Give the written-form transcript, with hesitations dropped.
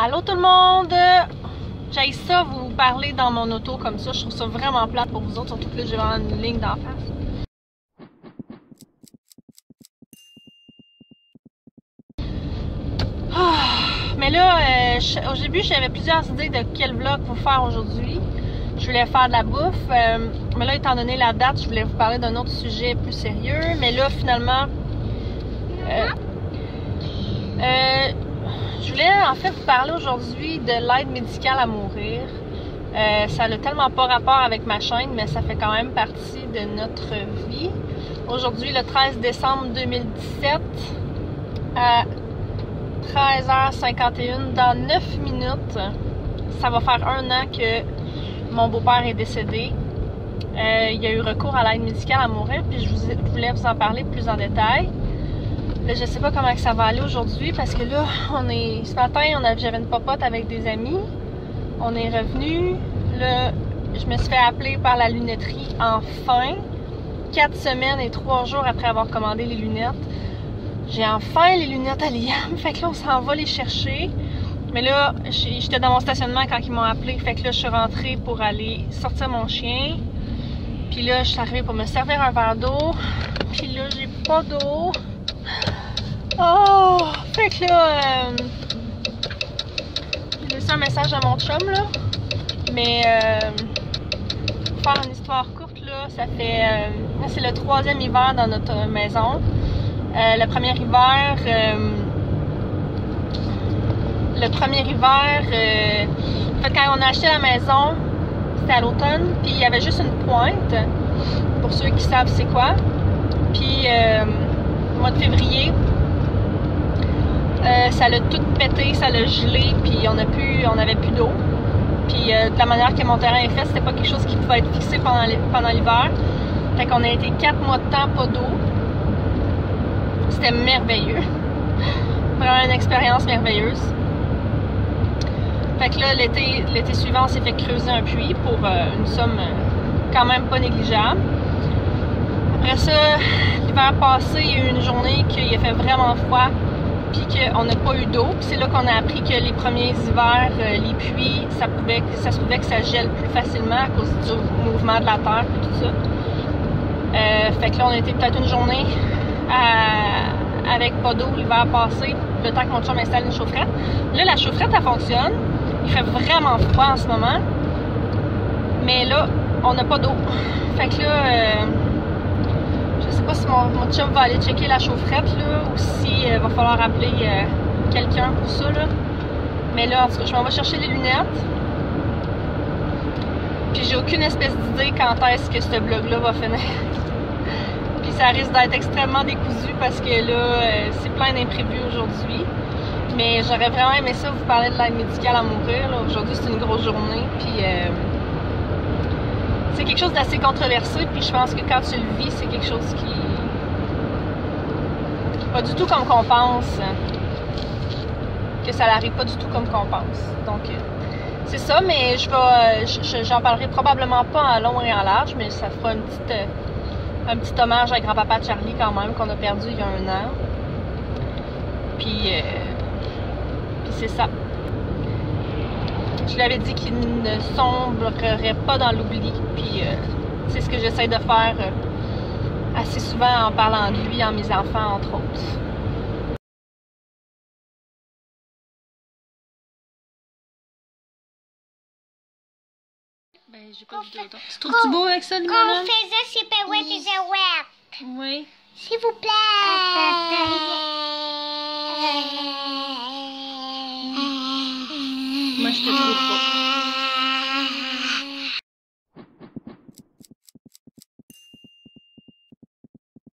Allô tout le monde! J'ai ça vous parler dans mon auto comme ça. Je trouve ça vraiment plate pour vous autres, surtout que là j'ai vraiment une ligne d'en face. Mais là, au début j'avais plusieurs idées de quel vlog vous faire aujourd'hui. Je voulais faire de la bouffe, mais là étant donné la date, je voulais vous parler d'un autre sujet plus sérieux. Mais là finalement, je voulais en fait vous parler aujourd'hui de l'aide médicale à mourir. Ça n'a tellement pas rapport avec ma chaîne, mais ça fait quand même partie de notre vie. Aujourd'hui, le 13 décembre 2017, à 13h51, dans 9 minutes, ça va faire 1 an que mon beau-père est décédé. Il y a eu recours à l'aide médicale à mourir, puis je voulais vous en parler plus en détail. Là, je sais pas comment que ça va aller aujourd'hui parce que là, ce matin, j'avais une popote avec des amis. On est revenu. Là, je me suis fait appeler par la lunetterie enfin. 4 semaines et 3 jours après avoir commandé les lunettes. J'ai enfin les lunettes à Liam. Fait que là, on s'en va les chercher. Mais là, j'étais dans mon stationnement quand ils m'ont appelé. Fait que là, je suis rentrée pour aller sortir mon chien. Puis là, je suis arrivée pour me servir un verre d'eau. Puis là, j'ai pas d'eau. Oh! Fait que là, j'ai laissé un message à mon chum, là. Mais, pour faire une histoire courte, là, ça fait... c'est le 3e hiver dans notre maison. Le premier hiver... en fait, quand on a acheté la maison, c'était à l'automne, puis il y avait juste une pointe, pour ceux qui savent c'est quoi. Puis, au mois de février, ça l'a tout pété, ça l'a gelé, puis on avait plus d'eau. Puis de la manière que mon terrain est fait, c'était pas quelque chose qui pouvait être fixé pendant l'hiver. Fait qu'on a été 4 mois de temps pas d'eau. C'était merveilleux. Vraiment une expérience merveilleuse. Fait que là, l'été suivant, on s'est fait creuser un puits pour une somme quand même pas négligeable. Après ça, l'hiver passé, il y a eu une journée qu'il a fait vraiment froid, puis qu'on n'a pas eu d'eau. C'est là qu'on a appris que les premiers hivers, les puits, ça se pouvait que ça gèle plus facilement à cause du mouvement de la terre et tout ça. Fait que là, on a été peut-être une journée avec pas d'eau l'hiver passé, le temps que mon chum installe une chaufferette. Là, la chaufferette, elle fonctionne. Il fait vraiment froid en ce moment. Mais là, on n'a pas d'eau. Fait que là, je sais pas si mon chum va aller checker la chaufferette, là, ou si va falloir appeler quelqu'un pour ça, là. Mais là, en tout cas, je m'en vais chercher les lunettes. Puis j'ai aucune espèce d'idée quand est-ce que ce vlog-là va finir. Puis ça risque d'être extrêmement décousu parce que là, c'est plein d'imprévus aujourd'hui. Mais j'aurais vraiment aimé ça vous parler de l'aide médicale à mourir. Aujourd'hui, c'est une grosse journée. Puis c'est quelque chose d'assez controversé. Puis je pense que quand tu le vis, c'est quelque chose qui pas du tout comme qu'on pense. Que ça n'arrive pas du tout comme qu'on pense. Donc c'est ça, mais j'en parlerai probablement pas en long et en large, mais ça fera un petit hommage à grand-papa Charlie quand même, qu'on a perdu il y a 1 an. Puis c'est ça. Je lui avais dit qu'il ne sombrerait pas dans l'oubli, puis c'est ce que j'essaie de faire assez souvent en parlant de lui, à mes enfants, entre autres. Ben, j'ai pas vu d'autres. Tu trouves-tu beau avec ça, Limona? On fait ça, c'est pas ouais, c'est ça, ouais. Oui. S'il vous plaît.